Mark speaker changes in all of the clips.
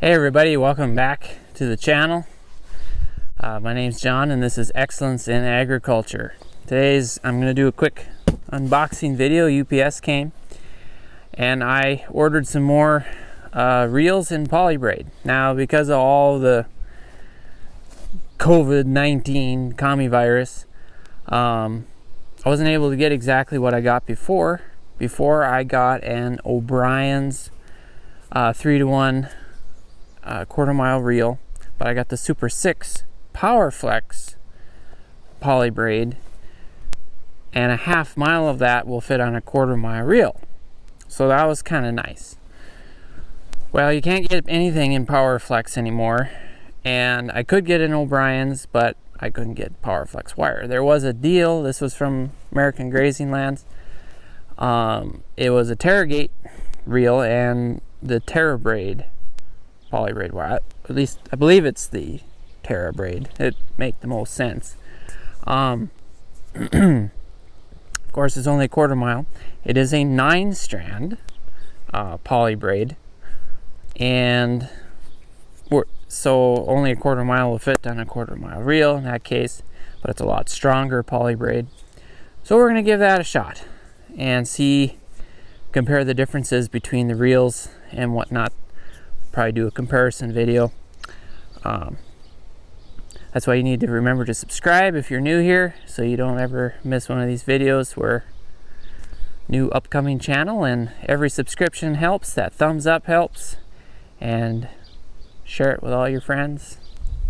Speaker 1: Hey everybody, welcome back to the channel. My name's John and this is Excellence in Agriculture. I'm going to do a quick unboxing video. UPS came and I ordered some more reels in polybraid. Now because of all the COVID-19 commie virus, I wasn't able to get exactly what I got before. Before I got an O'Brien's 3-to-1 quarter-mile reel, but I got the Super 6 PowerFlex polybraid, and a half mile of that will fit on a quarter-mile reel. So that was kind of nice. Well, you can't get anything in PowerFlex anymore, and I could get an O'Brien's, but I couldn't get PowerFlex wire. There was a deal. This was from American Grazing Lands. It was a Taragate reel and the Tarabraid polybraid wire. At least I believe it's the Tarabraid. It make the most sense. Of course, it's only a quarter mile. It is a 9-strand polybraid, and so only a quarter mile will fit on a quarter-mile reel in that case, but it's a lot stronger polybraid. So we're going to give that a shot and compare the differences between the reels and whatnot. Probably do a comparison video. That's why you need to remember to subscribe if you're new here, so you don't ever miss one of these videos. We're new upcoming channel, and every subscription helps. That thumbs up helps, and share it with all your friends.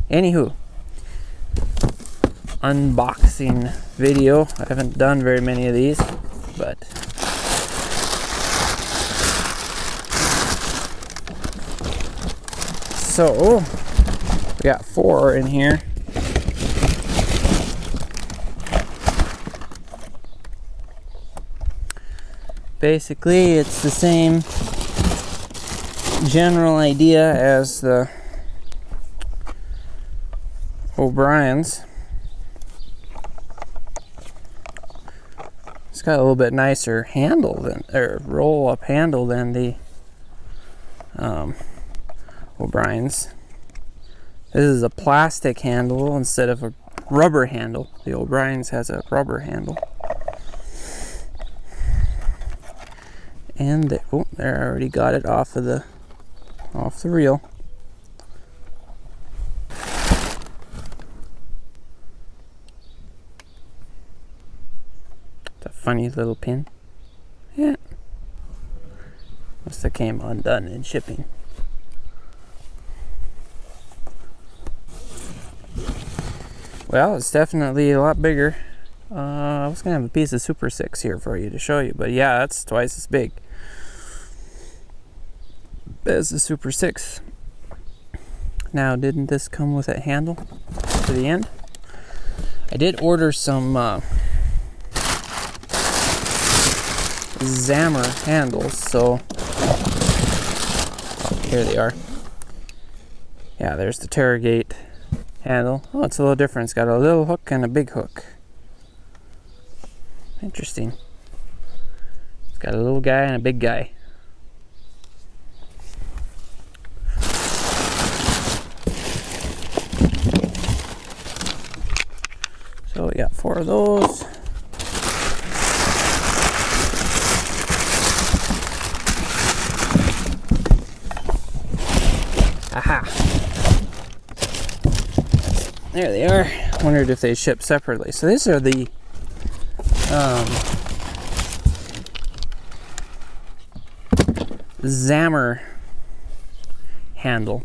Speaker 1: Anywho, unboxing video. I haven't done very many of these, but so we got 4 in here. Basically, it's the same general idea as the O'Brien's. It's got a little bit nicer handle or roll-up handle than the O'Brien's. This is a plastic handle instead of a rubber handle. The O'Brien's has a rubber handle. And there, I already got it off the reel. It's a funny little pin. Yeah. Must have came undone in shipping. Well, it's definitely a lot bigger. I was gonna have a piece of Super 6 here for you to show you, but yeah, that's twice as big as the Super 6. Now, didn't this come with a handle to the end? I did order some Zammr handles, so here they are. Yeah, there's the Taragate handle. Oh, it's a little different. It's got a little hook and a big hook. Interesting. It's got a little guy and a big guy. So we got 4 of those. Aha! There they are. Wondered if they ship separately. So these are the Zammr handle.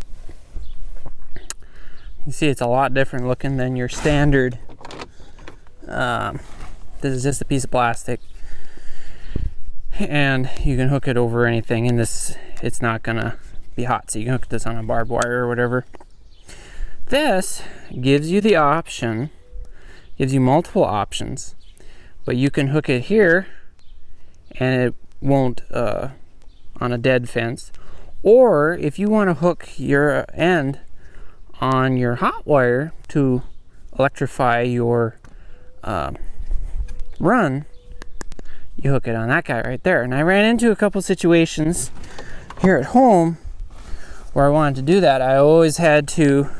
Speaker 1: You see it's a lot different looking than your standard. This is just a piece of plastic, and you can hook it over anything, and it's not gonna be hot, so you can hook this on a barbed wire or whatever. This gives you the option, gives you multiple options, but you can hook it here and it won't on a dead fence, or if you want to hook your end on your hot wire to electrify your run, you hook it on that guy right there. And I ran into a couple situations here at home where I wanted to do that, I always had to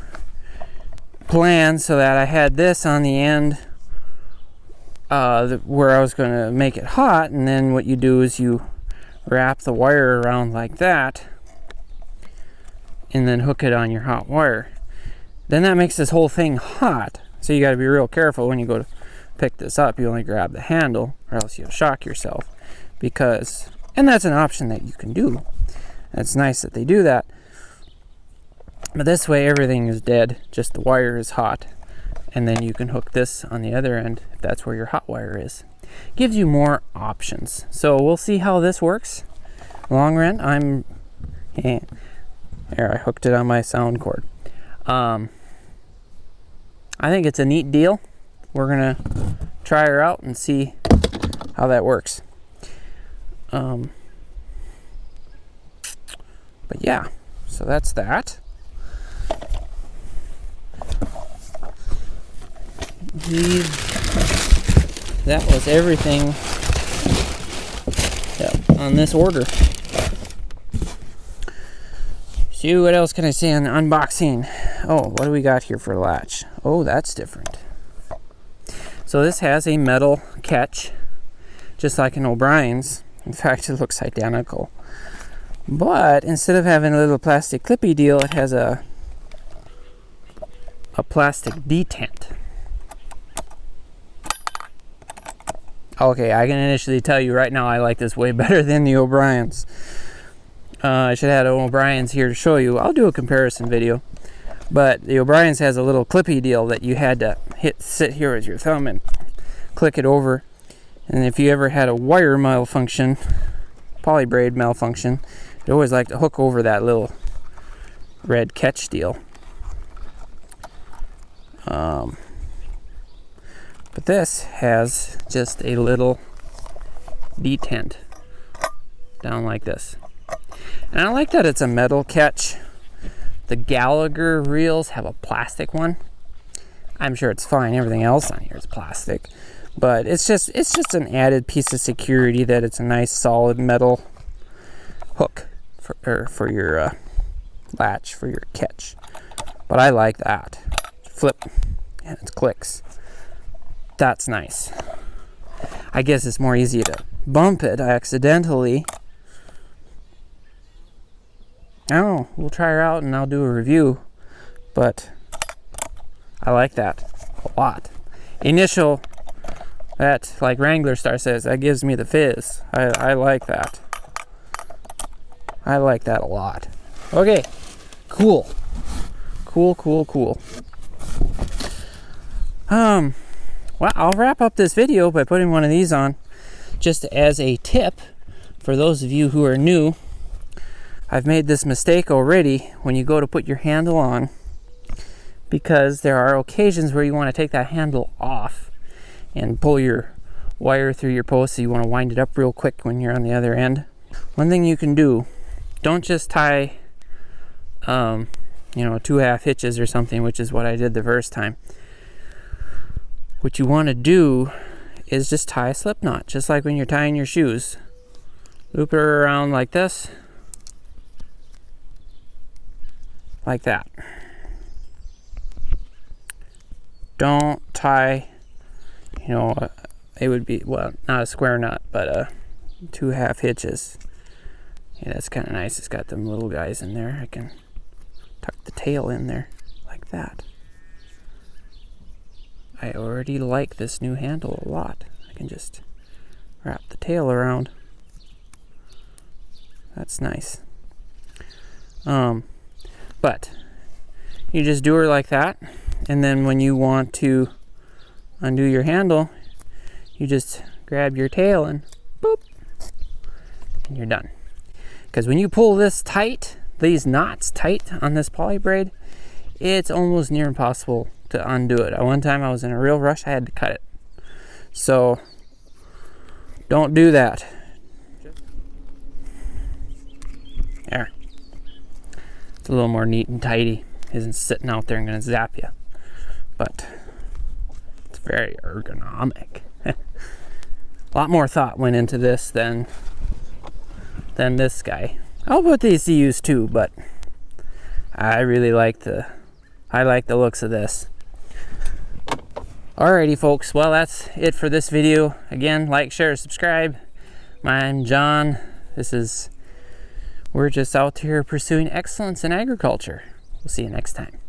Speaker 1: plan so that I had this on the end where I was going to make it hot, and then what you do is you wrap the wire around like that and then hook it on your hot wire. Then that makes this whole thing hot, so you got to be real careful when you go to pick this up. You only grab the handle or else you'll shock yourself, because, and that's an option that you can do. It's nice that they do that, but this way everything is dead, just the wire is hot, and then you can hook this on the other end if that's where your hot wire is. Gives you more options. So we'll see how this works. Long run, there, I hooked it on my sound cord. I think it's a neat deal. We're gonna try her out and see how that works. But yeah, so that's that. That was everything on this order. So what else can I say on the unboxing? Oh, what do we got here for a latch? Oh, that's different. So this has a metal catch, just like an O'Brien's. In fact, it looks identical. But instead of having a little plastic clippy deal, it has a plastic detent. Okay, I can initially tell you right now I like this way better than the O'Brien's. I should have had O'Brien's here to show you. I'll do a comparison video. But the O'Brien's has a little clippy deal that you had to sit here with your thumb and click it over. And if you ever had a wire malfunction, polybraid malfunction, you always like to hook over that little red catch deal. But this has just a little detent down like this. And I like that it's a metal catch. The Gallagher reels have a plastic one. I'm sure it's fine. Everything else on here is plastic. But it's just an added piece of security that it's a nice solid metal hook for your latch, for your catch. But I like that. Flip and it clicks. That's nice. I guess it's more easy to bump it accidentally. Oh, we'll try her out and I'll do a review. But I like that a lot. Initial, that, like Wrangler Star says, that gives me the fizz. I like that. I like that a lot. Okay, cool. Cool. Well, I'll wrap up this video by putting one of these on just as a tip for those of you who are new. I've made this mistake already when you go to put your handle on, because there are occasions where you want to take that handle off and pull your wire through your post, so you want to wind it up real quick when you're on the other end. One thing you can do, don't just tie 2 half hitches or something, which is what I did the first time. What you want to do is just tie a slip knot, just like when you're tying your shoes. Loop it around like this, like that. Don't tie, it would be, well, not a square knot, but 2 half hitches. Yeah, that's kind of nice. It's got them little guys in there. I can tuck the tail in there like that. I already like this new handle a lot. I can just wrap the tail around. That's nice. But you just do her like that, and then when you want to undo your handle, you just grab your tail and boop, and you're done. Because when you pull this tight, these knots tight on this polybraid, it's almost near impossible to undo it. At one time I was in a real rush, I had to cut it. So don't do that. There. It's a little more neat and tidy. Isn't sitting out there and gonna zap you. But it's very ergonomic. A lot more thought went into this than this guy. I'll put these to use too, but I really like the looks of this. Alrighty folks, well that's it for this video. Again, like, share, subscribe. I'm John. We're just out here pursuing excellence in agriculture. We'll see you next time.